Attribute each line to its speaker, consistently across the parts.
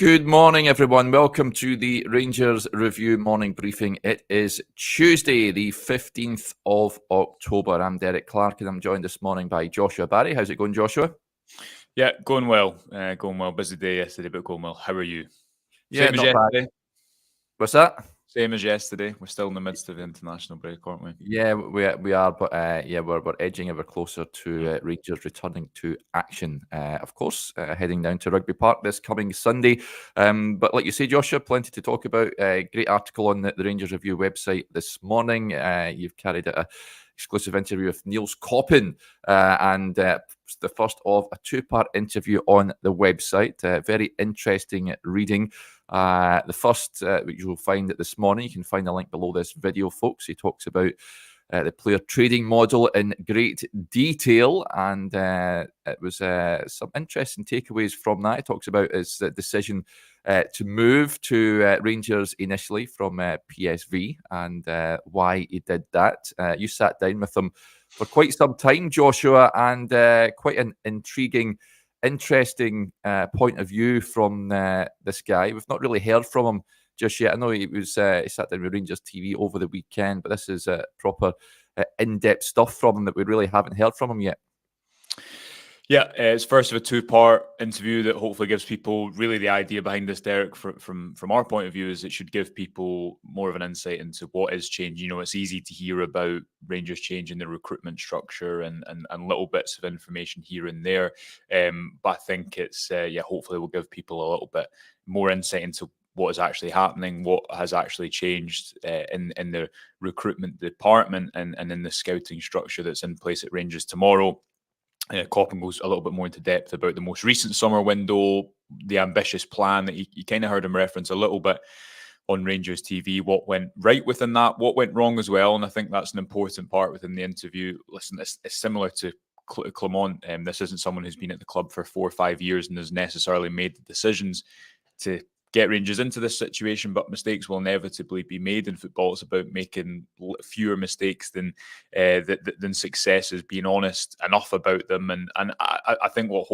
Speaker 1: Good morning, everyone. Welcome to the Rangers Review morning briefing. It is Tuesday, the 15th of October. I'm Derek Clark, and I'm joined this morning by Joshua Barry. How's it going, Joshua?
Speaker 2: Yeah, going well. Going well. Busy day yesterday, but going well. How are you?
Speaker 1: Yeah,
Speaker 2: Same as
Speaker 1: not bad.
Speaker 2: yesterday.
Speaker 1: What's that?
Speaker 2: Same as yesterday. We're still in the midst of the international break, aren't we?
Speaker 1: Yeah, we are, but we're edging ever closer to Rangers returning to action. Of course, heading down to Rugby Park this coming Sunday. But like you say, Joshua, plenty to talk about. Great article on the Rangers Review website this morning. You've carried out a exclusive interview with Nils Koppen, and the first of a two-part interview on the website. Very interesting reading. The first, which you'll find this morning, you can find a link below this video, folks. He talks about the player trading model in great detail, and it was some interesting takeaways from that. He talks about his decision to move to Rangers initially from PSV and why he did that. You sat down with him for quite some time, Joshua, and quite an interesting point of view from this guy. We've not really heard from him just yet. I know he sat down with Rangers TV over the weekend, but this is proper in-depth stuff from him that we really haven't heard from him yet.
Speaker 2: Yeah, it's first of a two-part interview that hopefully gives people really the idea behind this, Derek. From our point of view, is it should give people more of an insight into what is changing. You know, it's easy to hear about Rangers changing the recruitment structure and little bits of information here and there, but I think it's hopefully will give people a little bit more insight into what is actually happening, what has actually changed in the recruitment department and in the scouting structure that's in place at Rangers tomorrow. Koppen goes a little bit more into depth about the most recent summer window, the ambitious plan that you kind of heard him reference a little bit on Rangers TV, what went right within that, what went wrong as well. And I think that's an important part within the interview. Listen, it's similar to Clement. This isn't someone who's been at the club for 4 or 5 years and has necessarily made the decisions to get Rangers into this situation, but mistakes will inevitably be made in football. It's about making fewer mistakes than successes, being honest enough about them. And I think what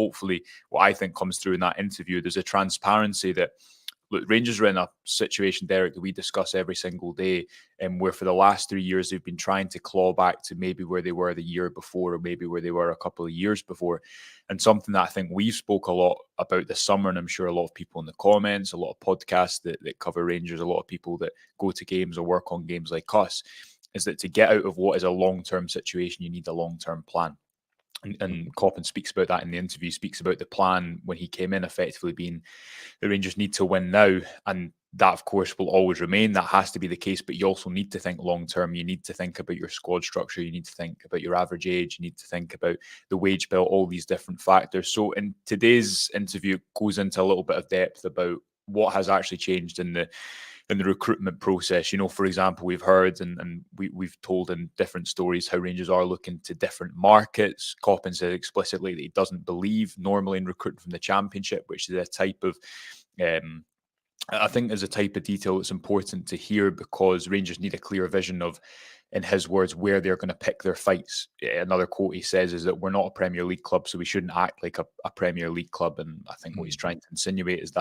Speaker 2: I think comes through in that interview, there's a transparency that, look, Rangers are in a situation, Derek, that we discuss every single day, and where for the last 3 years they've been trying to claw back to maybe where they were the year before, or maybe where they were a couple of years before. And something that I think we've spoke a lot about this summer, and I'm sure a lot of people in the comments, a lot of podcasts that cover Rangers, a lot of people that go to games or work on games like us, is that to get out of what is a long-term situation, you need a long-term plan. And Koppen speaks about that in the interview, speaks about the plan when he came in effectively being the Rangers need to win now. And that, of course, will always remain. That has to be the case. But you also need to think long-term. You need to think about your squad structure. You need to think about your average age. You need to think about the wage bill, all these different factors. So in today's interview, it goes into a little bit of depth about what has actually changed in the recruitment process. You know, for example, we've heard and we've told in different stories how Rangers are looking to different markets. Koppen said explicitly that he doesn't believe normally in recruiting from the Championship, which is a type of I think there's a type of detail that's important to hear, because Rangers need a clear vision of, in his words, where they're going to pick their fights. Another quote he says is that we're not a Premier League club, so we shouldn't act like a Premier League club. And I think what he's trying to insinuate with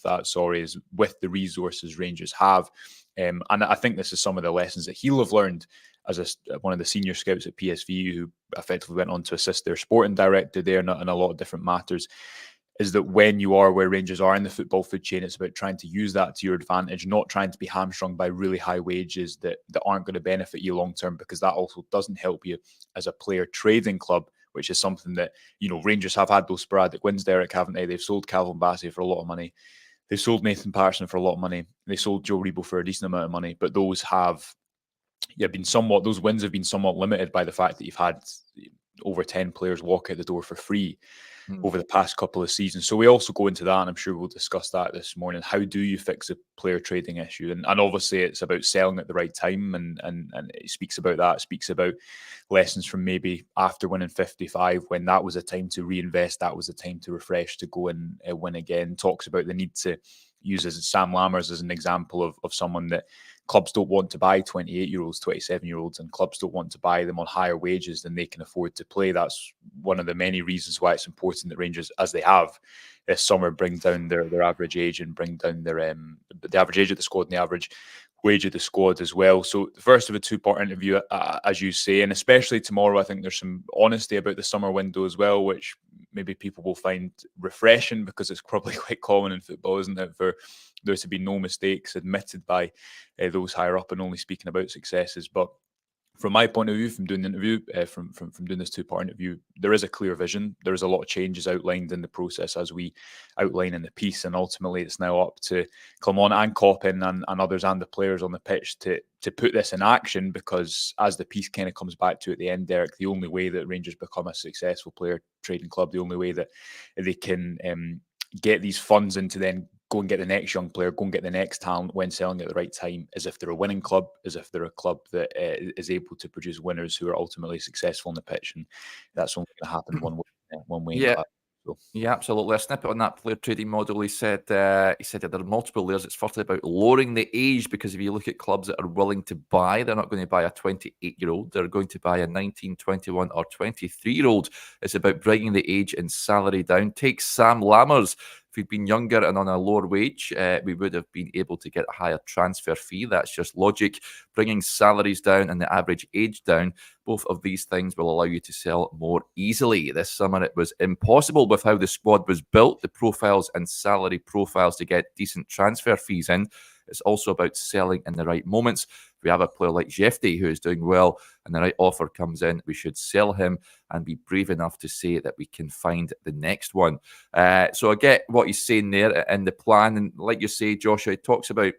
Speaker 2: that is with the resources Rangers have. And I think this is some of the lessons that he'll have learned as one of the senior scouts at PSV, who effectively went on to assist their sporting director there in a lot of different matters, is that when you are where Rangers are in the football food chain, it's about trying to use that to your advantage, not trying to be hamstrung by really high wages that aren't going to benefit you long term, because that also doesn't help you as a player trading club, which is something that, you know, Rangers have had those sporadic wins, Derek, haven't they? They've sold Calvin Bassey for a lot of money. They sold Nathan Patterson for a lot of money. They sold Joe Rebo for a decent amount of money, but those wins have been somewhat limited by the fact that you've had over 10 players walk out the door for free over the past couple of seasons. So we also go into that, and I'm sure we'll discuss that this morning. How do you fix a player trading issue? And obviously it's about selling at the right time, and it speaks about that. It speaks about lessons from maybe after winning 55, when that was a time to reinvest, that was a time to refresh, to go and win again. Talks about the need to use Sam Lammers as an example of someone that clubs don't want to buy 28-year-olds, 27-year-olds, and clubs don't want to buy them on higher wages than they can afford to play. That's one of the many reasons why it's important that Rangers, as they have this summer, bring down their average age and bring down the average age of the squad and the average wage of the squad as well. So the first of a two-part interview, as you say, and especially tomorrow, I think there's some honesty about the summer window as well, which maybe people will find refreshing, because it's probably quite common in football, isn't it, for there to be no mistakes admitted by those higher up and only speaking about successes. But from my point of view, from doing the interview, from doing this two-part interview, there is a clear vision. There is a lot of changes outlined in the process, as we outline in the piece, and ultimately it's now up to Clement and Koppen and others and the players on the pitch to put this in action, because as the piece kind of comes back to at the end, Derek, the only way that Rangers become a successful player trading club, the only way that they can get these funds into then go and get the next young player, go and get the next talent when selling at the right time, as if they're a winning club, as if they're a club that is able to produce winners who are ultimately successful on the pitch. And that's only going to happen one way in
Speaker 1: Yeah.
Speaker 2: class. So.
Speaker 1: Yeah, absolutely. A snippet on that player trading model. He said that there are multiple layers. It's firstly about lowering the age, because if you look at clubs that are willing to buy, they're not going to buy a 28-year-old. They're going to buy a 19, 21 or 23-year-old. It's about bringing the age and salary down. Take Sam Lammers. If we'd been younger and on a lower wage, we would have been able to get a higher transfer fee. That's just logic. Bringing salaries down and the average age down, both of these things will allow you to sell more easily. This summer, it was impossible with how the squad was built, the profiles and salary profiles, to get decent transfer fees in. It's also about selling in the right moments. If we have a player like Defoe who is doing well and the right offer comes in, we should sell him and be brave enough to say that we can find the next one. So I get what he's saying there in the plan. And like you say, Joshua, he talks about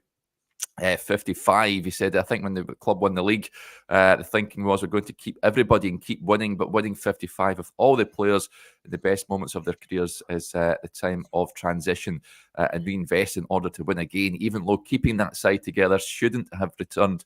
Speaker 1: 55. He said, I think when the club won the league, the thinking was we're going to keep everybody and keep winning, but winning 55 of all the players in the best moments of their careers is the time of transition and reinvest in order to win again, even though keeping that side together should have returned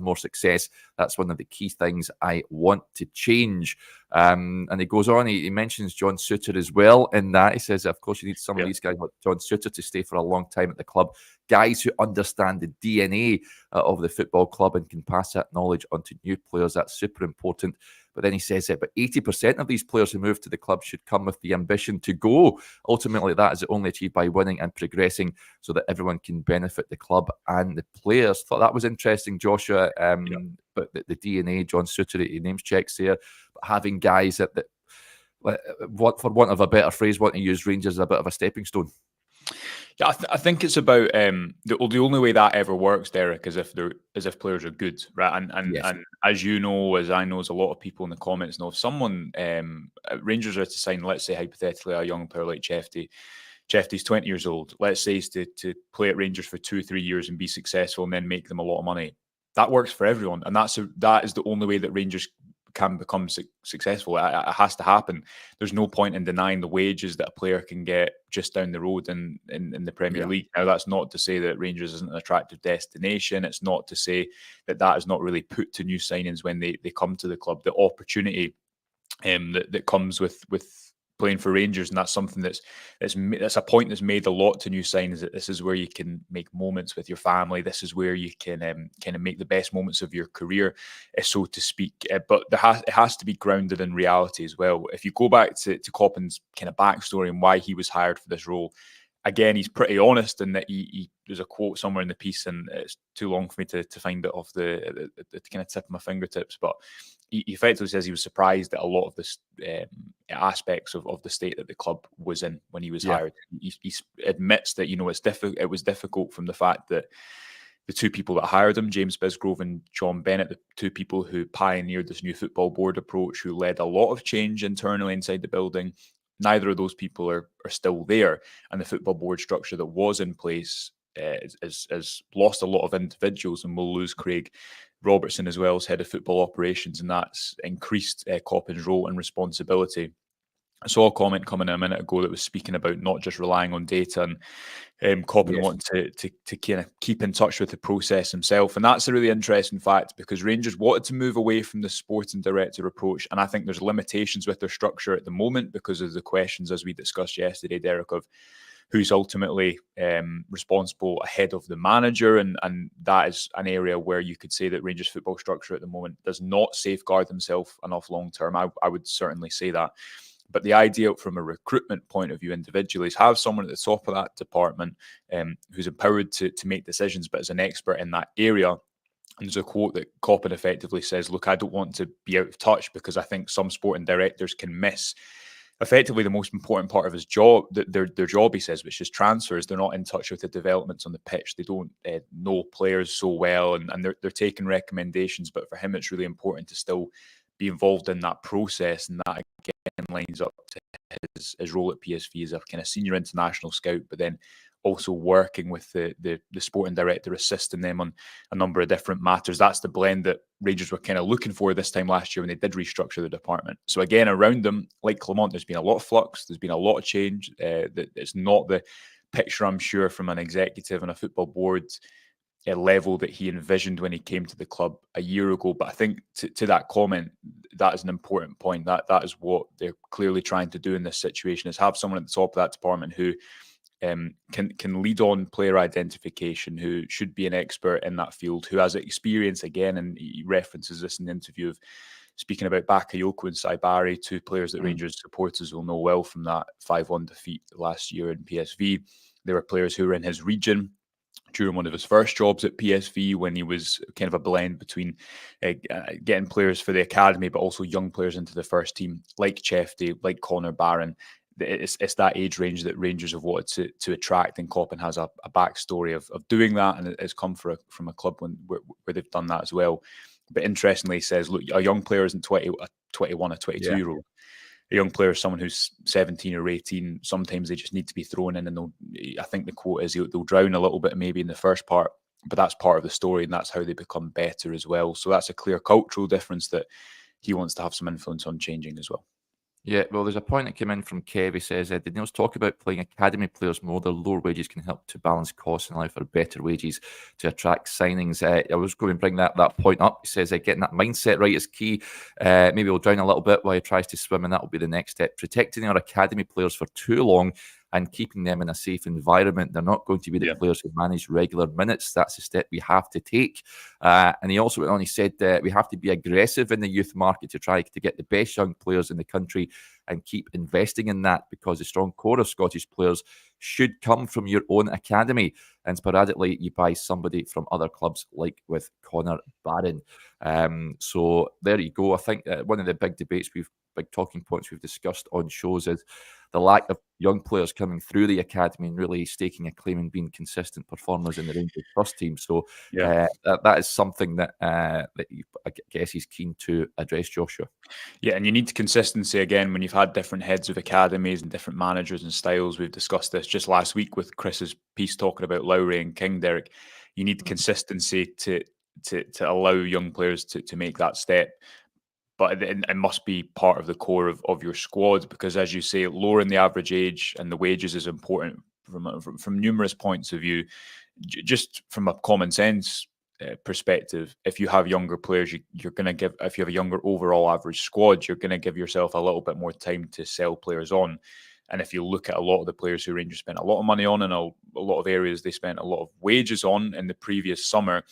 Speaker 1: more success. That's one of the key things I want to change. And he goes on, he mentions John Souttar as well in that. He says, of course, you need some of these guys like John Souttar to stay for a long time at the club. Guys who understand the DNA of the football club and can pass that knowledge on to new players. That's super important. But then he says that, but 80% of these players who move to the club should come with the ambition to go. Ultimately, that is only achieved by winning and progressing so that everyone can benefit the club and the players. Thought that was interesting, Joshua. But the DNA, John Souttar, he names checks there. But having guys that for want of a better phrase, want to use Rangers as a bit of a stepping stone.
Speaker 2: Yeah, I think it's about the only way that ever works, Derek, is if players are good, right? And as you know, as I know, as a lot of people in the comments know, if someone Rangers are to sign, let's say hypothetically, a young player like Defoe. Defoe's 20 years old. Let's say he's to play at Rangers for 2-3 years and be successful, and then make them a lot of money. That works for everyone, and that is the only way that Rangers can become successful. It has to happen. There's no point in denying the wages that a player can get just down the road in the Premier League. Now, that's not to say that Rangers isn't an attractive destination. It's not to say that is not really put to new signings when they come to the club. The opportunity that comes with playing for Rangers, and that's something that's a point that's made a lot to new signings, that this is where you can make moments with your family. This is where you can kind of make the best moments of your career, so to speak. But it has to be grounded in reality as well. If you go back to Koppen's kind of backstory and why he was hired for this role, again, he's pretty honest in that there's a quote somewhere in the piece, and it's too long for me to find it off the kind of tip of my fingertips, but he effectively says he was surprised at a lot of the aspects of the state that the club was in when he was hired. He admits that, it was difficult from the fact that the two people that hired him, James Bisgrove and John Bennett, the two people who pioneered this new football board approach, who led a lot of change internally inside the building, neither of those people are still there. And the football board structure that was in place has lost a lot of individuals, and will lose Craig Robertson as well as head of football operations, and that's increased Koppen's role and responsibility. I saw a comment coming a minute ago that was speaking about not just relying on data, and Koppen wanting to kind of keep in touch with the process himself. And that's a really interesting fact, because Rangers wanted to move away from the sporting director approach. And I think there's limitations with their structure at the moment because of the questions, as we discussed yesterday, Derek, of who's ultimately responsible ahead of the manager. And that is an area where you could say that Rangers football structure at the moment does not safeguard themselves enough long term. I would certainly say that. But the idea from a recruitment point of view individually is have someone at the top of that department who's empowered to make decisions, but is an expert in that area. And there's a quote that Koppen effectively says, look, I don't want to be out of touch because I think some sporting directors can miss effectively the most important part of his job, their job, he says, which is transfers. They're not in touch with the developments on the pitch. They don't know players so well, and they're taking recommendations. But for him, it's really important to still be involved in that process, and that again lines up to his role at PSV as a kind of senior international scout, but then also working with the sporting director, assisting them on a number of different matters. That's the blend that Rangers were kind of looking for this time last year when they did restructure the department. So again, around them, like Clement, there's been a lot of flux. There's been a lot of change. It's not the picture, I'm sure, from an executive and a football board level that he envisioned when he came to the club a year ago. But I think to that comment, that is an important point. That is what they're clearly trying to do in this situation, is have someone at the top of that department who can lead on player identification, who should be an expert in that field, who has experience again, and he references this in the interview of speaking about Bakayoko and Saibari, two players that Rangers supporters will know well from that 5-1 defeat last year in PSV. They were players who were in his region during one of his first jobs at PSV, when he was kind of a blend between getting players for the academy, but also young players into the first team, like Chefty, like Connor Barron. It's that age range that Rangers have wanted to attract, and Koppen has a backstory of doing that, and it's come from a club where they've done that as well. But interestingly, he says, look, a young player isn't 21, a 22-year-old. A young player is someone who's 17 or 18. Sometimes they just need to be thrown in, and I think the quote is they'll drown a little bit maybe in the first part, but that's part of the story, and that's how they become better as well. So that's a clear cultural difference that he wants to have some influence on changing as well.
Speaker 1: Yeah, well, there's a point that came in from Kev. He says, did Nils talk about playing academy players more? Their lower wages can help to balance costs and allow for better wages to attract signings. I was going to bring that point up. He says, getting that mindset right is key. Maybe he'll drown a little bit while he tries to swim, and that will be the next step. Protecting our academy players for too long and keeping them in a safe environment. They're not going to be the players who manage regular minutes. That's a step we have to take. And he also went on, he said we have to be aggressive in the youth market to try to get the best young players in the country and keep investing in that, because the strong core of Scottish players should come from your own academy, and sporadically you buy somebody from other clubs, like with Connor Barron. So there you go. I think one of the big debates big talking points we've discussed on shows is the lack of young players coming through the academy and really staking a claim and being consistent performers in the Rangers first team. So that is something that I guess he's keen to address, Joshua.
Speaker 2: Yeah, and you need consistency again when you've had different heads of academies and different managers and styles. We've discussed this just last week with Chris's piece talking about Lowry and King, Derek. You need consistency to allow young players to make that step. But it must be part of the core of your squad, because, as you say, lowering the average age and the wages is important from numerous points of view. Just from a common sense perspective, if you have younger players, you're going to give, if you have a younger overall average squad, you're going to give yourself a little bit more time to sell players on. And if you look at a lot of the players who Rangers spent a lot of money on, and a lot of areas they spent a lot of wages on in the previous summer,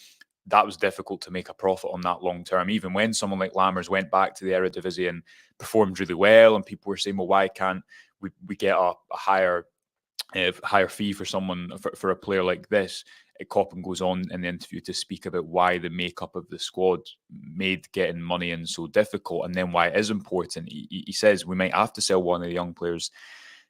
Speaker 2: that was difficult to make a profit on that long term. Even when someone like Lammers went back to the Eredivisie and performed really well, and people were saying, well, why can't we get a higher fee for someone, for a player like this? Koppen goes on in the interview to speak about why the makeup of the squad made getting money in so difficult, and then why it is important. He says we might have to sell one of the young players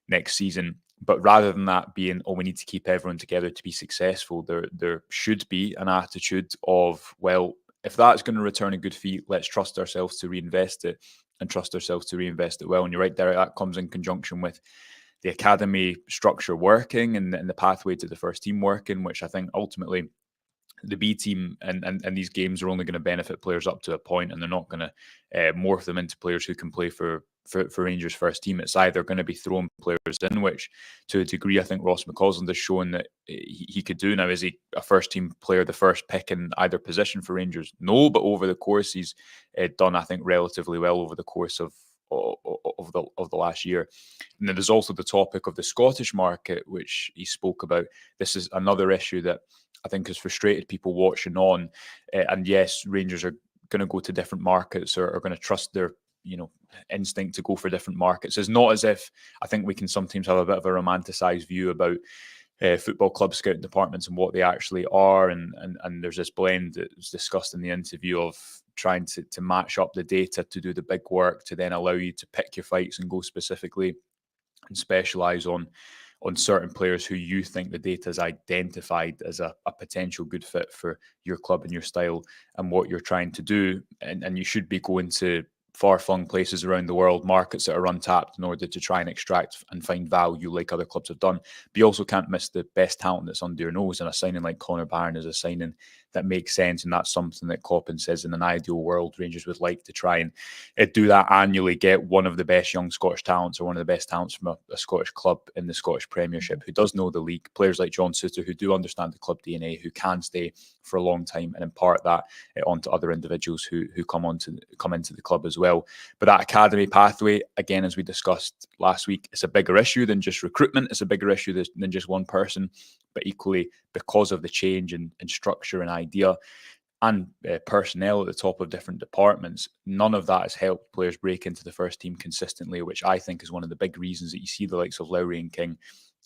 Speaker 2: next season, but rather than that being, oh, we need to keep everyone together to be successful, there should be an attitude of, well, if that's going to return a good fee, let's trust ourselves to reinvest it, and trust ourselves to reinvest it well. And you're right, Derek, that comes in conjunction with the academy structure working and the pathway to the first team working, which I think ultimately the B team and these games are only going to benefit players up to a point, and they're not going to morph them into players who can play for Rangers first team. It's either going to be throwing players in, which to a degree I think Ross McCausland has shown that he could do. Now, is he a first team player, the first pick in either position for Rangers? No, but over the course he's done, I think, relatively well over the course of of the last year. And then there's also the topic of the Scottish market, which he spoke about. This is another issue that I think has frustrated people watching on. And yes, Rangers are going to go to different markets, or are going to trust their instinct to go for different markets. It's not as if, I think we can sometimes have a bit of a romanticized view about football club scouting departments and what they actually are, and there's this blend that was discussed in the interview of trying to match up the data to do the big work to then allow you to pick your fights and go specifically and specialize on certain players who you think the data has identified as a potential good fit for your club and your style and what you're trying to do. And you should be going to far-flung places around the world, markets that are untapped, in order to try and extract and find value like other clubs have done. But you also can't miss the best talent that's under your nose, and a signing like Connor Barron is a signing that makes sense, and that's something that Koppen says in an ideal world Rangers would like to try and do that annually, get one of the best young Scottish talents, or one of the best talents from a Scottish club in the Scottish Premiership, who does know the league, players like John Souttar who do understand the club DNA, who can stay for a long time and impart that onto other individuals who come into the club as well. But that academy pathway, again, as we discussed last week, it's a bigger issue than just recruitment. It's a bigger issue than just one person. But equally, because of the change in structure and idea and personnel at the top of different departments, none of that has helped players break into the first team consistently, which I think is one of the big reasons that you see the likes of Lowry and King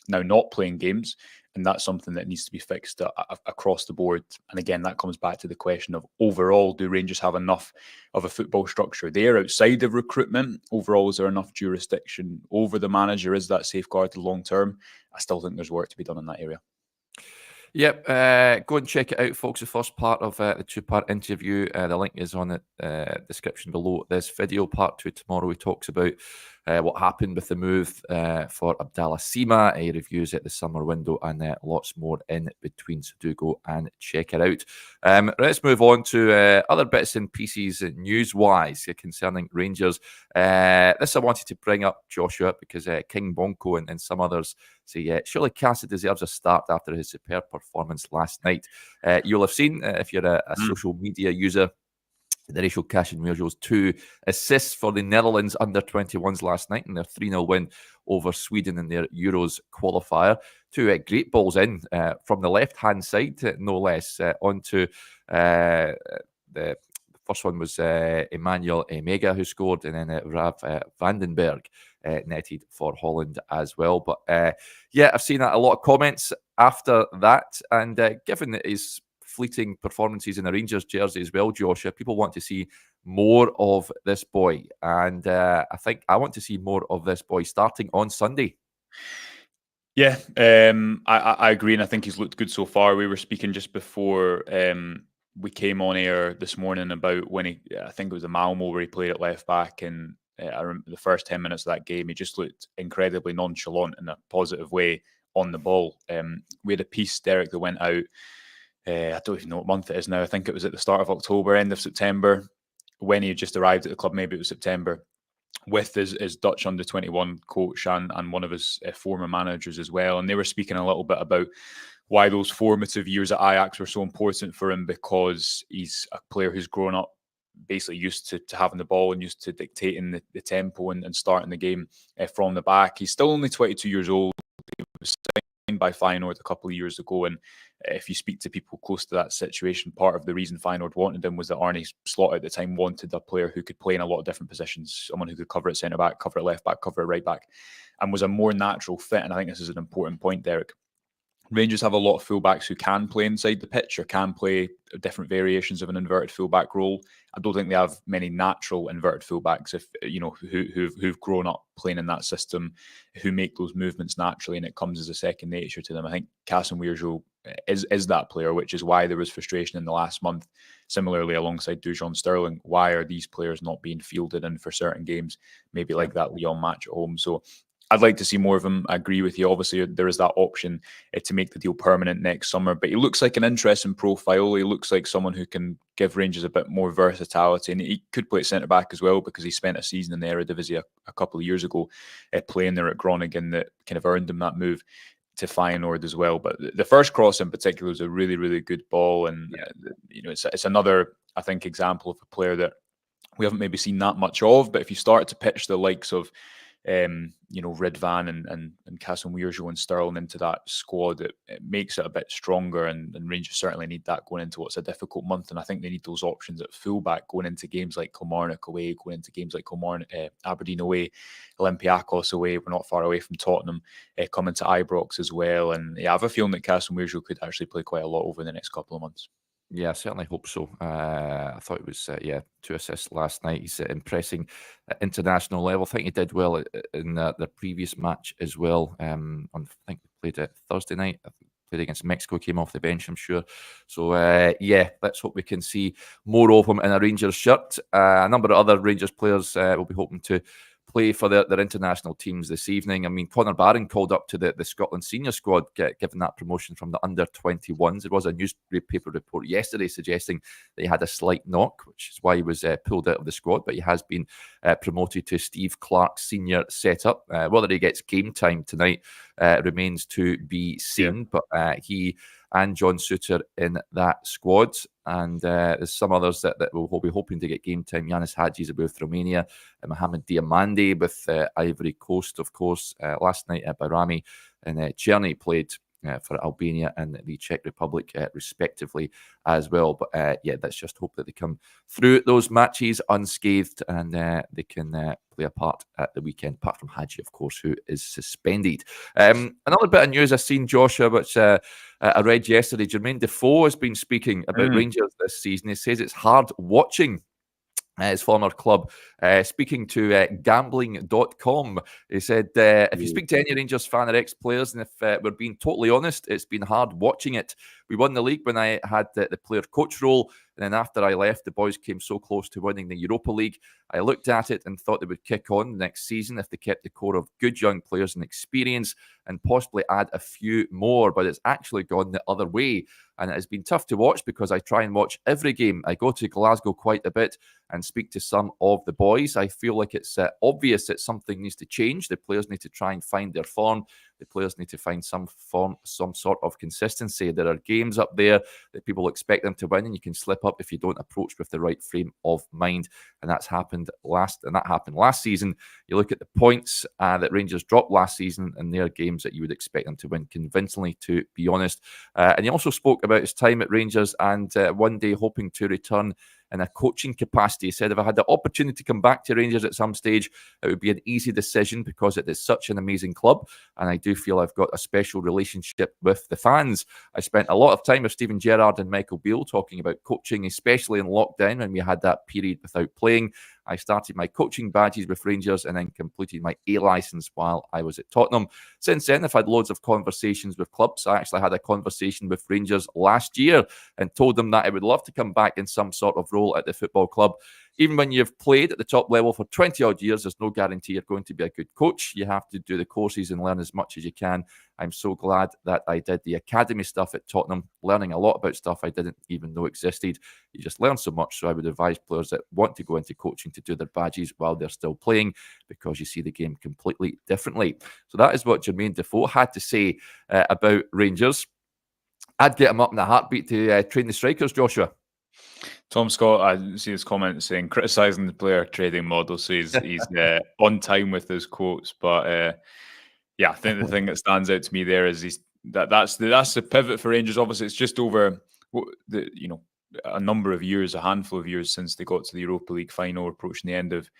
Speaker 2: now not playing games. And that's something that needs to be fixed across the board. And again, that comes back to the question of, overall, do Rangers have enough of a football structure there outside of recruitment? Overall, is there enough jurisdiction over the manager? Is that safeguarded long term? I still think there's work to be done in that area.
Speaker 1: Yep, go and check it out, folks. The first part of the two-part interview, the link is on the description below this video. Part 2 tomorrow. He talks about what happened with the move for Abdallah Sima. He reviews it the summer window, and lots more in between. So do go and check it out. Let's move on to other bits and pieces news-wise concerning Rangers. This I wanted to bring up, Joshua, because King Bonko and some others say surely Casa deserves a start after his superb performance last night. You'll have seen, if you're a social media user, the Rachel Kasanwirjo's 2 assists for the Netherlands under-21s last night in their 3-0 win over Sweden in their Euros qualifier. 2 great balls in from the left-hand side, no less, onto the first one was Emmanuel Emega who scored, and then Rav Vandenberg netted for Holland as well. But yeah, I've seen a lot of comments after that, and given that his fleeting performances in the Rangers jersey as well, Joshua, people want to see more of this boy, and I think I want to see more of this boy starting on Sunday.
Speaker 2: Yeah, I agree, and I think he's looked good so far. We were speaking just before we came on air this morning about when I think it was a Malmo where he played at left back, and I remember the first 10 minutes of that game, he just looked incredibly nonchalant in a positive way on the ball. We had a piece, Derek, that went out, I don't even know what month it is now. I think it was at the start of October, end of September, when he had just arrived at the club, maybe it was September, with his Dutch under-21 coach and one of his former managers as well. And they were speaking a little bit about why those formative years at Ajax were so important for him, because he's a player who's grown up basically used to having the ball and used to dictating the tempo and starting the game from the back. He's still only 22 years old. He was signed by Feyenoord a couple of years ago, and if you speak to people close to that situation, part of the reason Feyenoord wanted him was that Arne Slot at the time wanted a player who could play in a lot of different positions, someone who could cover at centre-back, cover at left-back, cover at right-back, and was a more natural fit. And I think this is an important point, Derek. Rangers have a lot of fullbacks who can play inside the pitch or can play different variations of an inverted fullback role. I don't think they have many natural inverted fullbacks, if you know, who've grown up playing in that system, who make those movements naturally, and it comes as a second nature to them. I think Kasanwirjo is that player, which is why there was frustration in the last month. Similarly, alongside Dujon Sterling, why are these players not being fielded in for certain games, maybe like that Lyon match at home? So I'd like to see more of him. I agree with you. Obviously, there is that option to make the deal permanent next summer, but he looks like an interesting profile. He looks like someone who can give Rangers a bit more versatility, and he could play centre-back as well, because he spent a season in the Eredivisie a couple of years ago playing there at Groningen that kind of earned him that move to Feyenoord as well. But the first cross in particular was a really, really good ball, and you know, it's another, I think, example of a player that we haven't maybe seen that much of. But if you start to pitch the likes of Ridvan and Kasanwirjo and Sterling into that squad, it makes it a bit stronger, and Rangers certainly need that going into what's a difficult month. And I think they need those options at fullback going into games like Kilmarnock away, going into games like Aberdeen away, Olympiacos away. We're not far away from Tottenham, coming to Ibrox as well. And yeah, I have a feeling that Kasanwirjo could actually play quite a lot over the next couple of months.
Speaker 1: Yeah, I certainly hope so. I thought it was, 2 assists last night. He's impressing at international level. I think he did well in the previous match as well. I think they played it Thursday night. I think played against Mexico, came off the bench, I'm sure. So, let's hope we can see more of him in a Rangers shirt. A number of other Rangers players will be hoping to play for their international teams this evening. I mean, Connor Barron called up to the Scotland senior squad, given that promotion from the under-21s. There was a newspaper report yesterday suggesting that he had a slight knock, which is why he was pulled out of the squad, but he has been promoted to Steve Clarke's senior setup. Whether he gets game time tonight remains to be seen, but he and John Suter in that squad. And there's some others that will be hoping to get game time. Yanis Hadji's with Romania, Mohamed Diamande with Ivory Coast, of course. Last night, Barami and Cherny played for Albania and the Czech Republic, respectively, as well. But let's just hope that they come through those matches unscathed and they can play a part at the weekend, apart from Hadji, of course, who is suspended. Another bit of news I've seen, Joshua, which I read yesterday. Jermaine Defoe has been speaking about Rangers this season. He says it's hard watching his former club, speaking to gambling.com. He said, if you speak to any Rangers fan or ex-players, and if we're being totally honest, it's been hard watching it. We won the league when I had the player-coach role, and then after I left, the boys came so close to winning the Europa League. I looked at it and thought they would kick on next season if they kept the core of good young players and experience and possibly add a few more, but it's actually gone the other way. And it has been tough to watch because I try and watch every game. I go to Glasgow quite a bit and speak to some of the boys. I feel like it's obvious that something needs to change. The players need to try and find their form. The players need to find some sort of consistency. There are games up there that people expect them to win, and you can slip up if you don't approach with the right frame of mind. And that happened last season. You look at the points that Rangers dropped last season, and they're games that you would expect them to win convincingly, to be honest. And he also spoke about his time at Rangers and one day hoping to return in a coaching capacity. He said, if I had the opportunity to come back to Rangers at some stage, it would be an easy decision because it is such an amazing club. And I do feel I've got a special relationship with the fans. I spent a lot of time with Steven Gerrard and Michael Beale talking about coaching, especially in lockdown when we had that period without playing. I started my coaching badges with Rangers and then completed my A licence while I was at Tottenham. Since then, I've had loads of conversations with clubs. I actually had a conversation with Rangers last year and told them that I would love to come back in some sort of role at the football club. Even when you've played at the top level for 20-odd years, there's no guarantee you're going to be a good coach. You have to do the courses and learn as much as you can. I'm so glad that I did the academy stuff at Tottenham, learning a lot about stuff I didn't even know existed. You just learn so much, so I would advise players that want to go into coaching to do their badges while they're still playing, because you see the game completely differently. So that is what Jermaine Defoe had to say about Rangers. I'd get him up in a heartbeat to train the strikers, Joshua.
Speaker 2: Tom Scott, I see his comment saying criticising the player trading model, so he's on time with his quotes. But I think the thing that stands out to me there is that's the pivot for Rangers. Obviously, it's just over a number of years, a handful of years since they got to the Europa League final, approaching the end of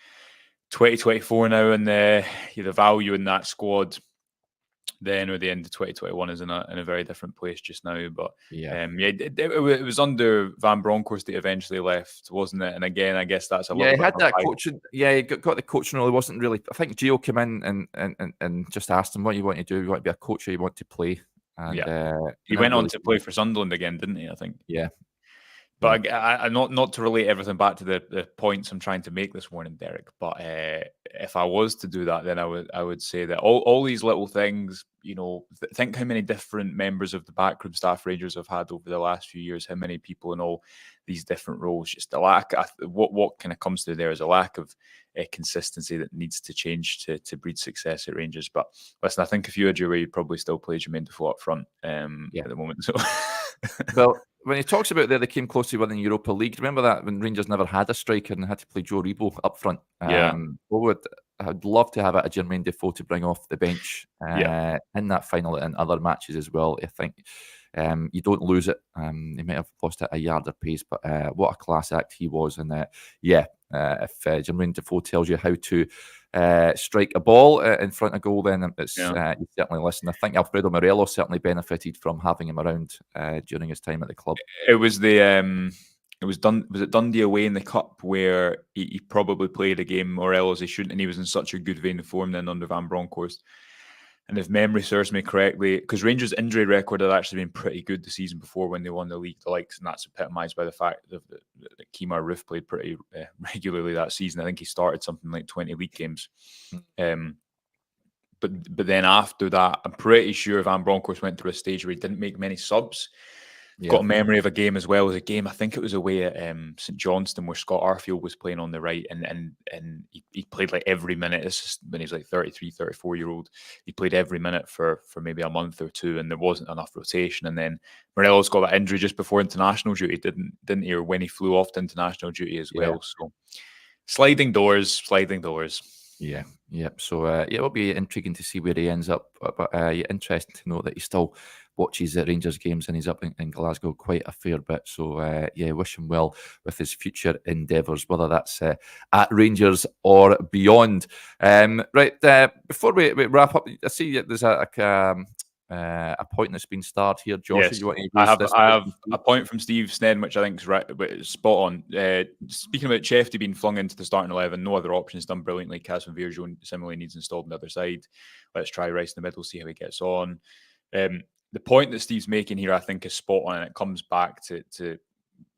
Speaker 2: 2024 now, and the value in that squad then, or the end of 2021, is in a very different place just now. But it was under Van Bronckhorst that eventually left, wasn't it? And again, I guess that's a little bit.
Speaker 1: He had that coaching. Yeah, he got the coaching role. It wasn't really. I think Gio came in and just asked him, "What you want to do? You want to be a coach, or you want to play?" And
Speaker 2: he went on to play for Sunderland again, didn't he? I think.
Speaker 1: Yeah.
Speaker 2: But I not to relate everything back to the points I'm trying to make this morning, Derek. But if I was to do that, then I would say that all these little things, think how many different members of the backroom staff Rangers have had over the last few years. How many people in all these different roles? Just a lack. What kind of comes through there is a lack of consistency that needs to change to breed success at Rangers. But listen, I think if you had your way, you'd probably still play Jermaine Defoe up front at the moment. So.
Speaker 1: when he talks about there, they came close to winning Europa League. Remember that when Rangers never had a striker and had to play Joe Rebo up front?
Speaker 2: Yeah.
Speaker 1: I'd love to have a Jermaine Defoe to bring off the bench in that final and other matches as well. I think you don't lose it. He might have lost it a yard of pace, but what a class act he was. And if Jermaine Defoe tells you how to strike a ball in front of goal, then you certainly listen. I think Alfredo Morelos certainly benefited from having him around during his time at the club.
Speaker 2: It was was it Dundee away in the cup where he probably played a game Morelos he shouldn't, and he was in such a good vein of form then under Van Bronckhorst. And if memory serves me correctly, because Rangers' injury record had actually been pretty good the season before when they won the league, the likes, and that's epitomised by the fact that Kemar Roofe played pretty regularly that season. I think he started something like 20 league games. But then after that, I'm pretty sure Van Bronckhorst went through a stage where he didn't make many subs. Got a memory of a game as well as a game. I think it was away at St Johnstone where Scott Arfield was playing on the right, and he played like every minute. This is when he was like 33, 34-year-old. He played every minute for maybe a month or two, and there wasn't enough rotation. And then Morelos got that injury just before international duty, didn't he? Or when he flew off to international duty as well. So sliding doors.
Speaker 1: Yeah. So it'll be intriguing to see where he ends up. But interesting to know that he still watches Rangers games and he's up in Glasgow quite a fair bit. So wish him well with his future endeavours, whether that's at Rangers or beyond. Before we wrap up, I see there's a point that's been started here, Josh.
Speaker 2: Yes. I have a point from Steve Snedden, which I think is right, but spot on. Speaking about Chefty being flung into the starting 11, no other options, done brilliantly. Kasanwirjo similarly needs installed on the other side. Let's try Rice in the middle, see how he gets on. The point that Steve's making here, I think, is spot on, and it comes back to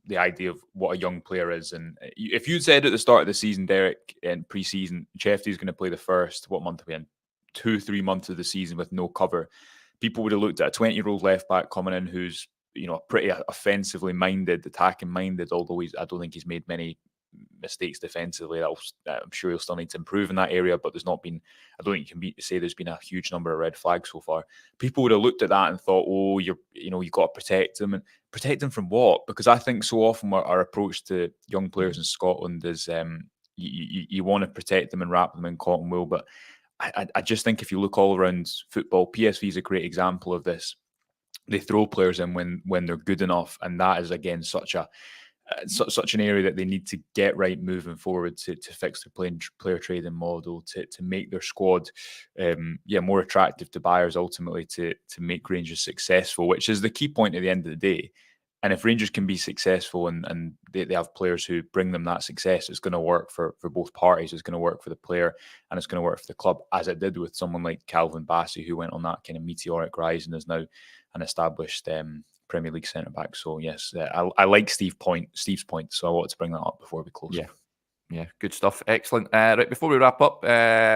Speaker 2: the idea of what a young player is. And if you'd said at the start of the season, Derek, in pre-season, Chefty's going to play the first, what month are we in? 2-3 months of the season with no cover, people would have looked at a 20-year-old left back coming in who's, pretty offensively minded, attacking minded, although I don't think he's made many mistakes defensively. I'm sure he'll still need to improve in that area, but I don't think you can say there's been a huge number of red flags so far. People would have looked at that and thought, oh, you've got to protect him. And protect him from what? Because I think so often our approach to young players in Scotland is you want to protect them and wrap them in cotton wool, but I just think if you look all around football, PSV is a great example of this. They throw players in when they're good enough, and that is again such an area that they need to get right moving forward to fix their player trading model, to make their squad more attractive to buyers, ultimately to make Rangers successful, which is the key point at the end of the day. And if Rangers can be successful and they have players who bring them that success, it's going to work for both parties. It's going to work for the player and it's going to work for the club, as it did with someone like Calvin Bassey, who went on that kind of meteoric rise and is now an established Premier League centre-back. So, yes, I like Steve's point, so I wanted to bring that up before we close.
Speaker 1: Yeah, good stuff. Excellent. Right, before we wrap up,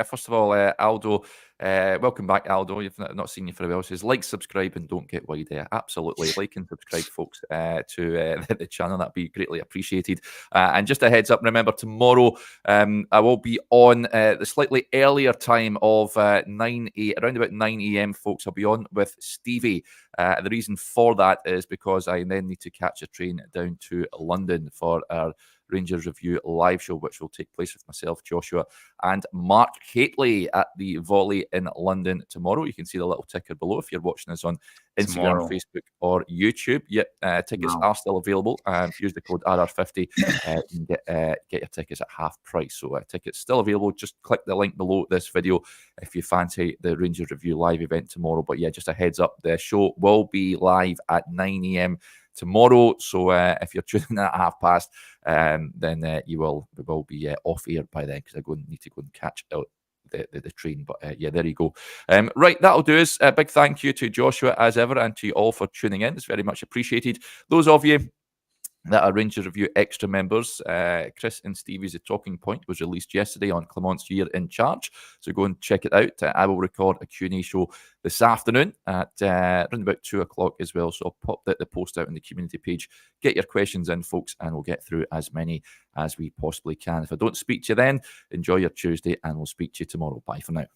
Speaker 1: first of all, Aldo, welcome back, Aldo. You've not seen you for a while. Says like, subscribe, and don't get wide. Absolutely, like and subscribe, folks, to the channel. That'd be greatly appreciated. And just a heads up, remember tomorrow I will be on the slightly earlier time of around about 9 a.m. folks. I'll be on with Stevie. The reason for that is because I then need to catch a train down to London for our Rangers Review live show, which will take place with myself, Joshua, and Mark Hateley at the Volley in London tomorrow. You can see the little ticker below if you're watching us on Instagram, Facebook, or YouTube. Tickets are still available. Use the code RR50 and get your tickets at half price. So tickets still available. Just click the link below this video if you fancy the Rangers Review live event tomorrow. But just a heads up, the show will be live at 9 a.m. tomorrow. So if you're tuning in at past, then we will be off air by then, because I need to go and catch out the train. But there you go. Right, that'll do us. A big thank you to Joshua as ever, and to you all for tuning in. It's very much appreciated. Those of you that are Rangers Review Extra members, Chris and Stevie's The Talking Point was released yesterday on Clement's Year in Charge, so go and check it out. I will record a Q&A show this afternoon at around about 2 o'clock as well, so I'll pop the post out on the community page. Get your questions in, folks, and we'll get through as many as we possibly can. If I don't speak to you then, enjoy your Tuesday, and we'll speak to you tomorrow. Bye for now.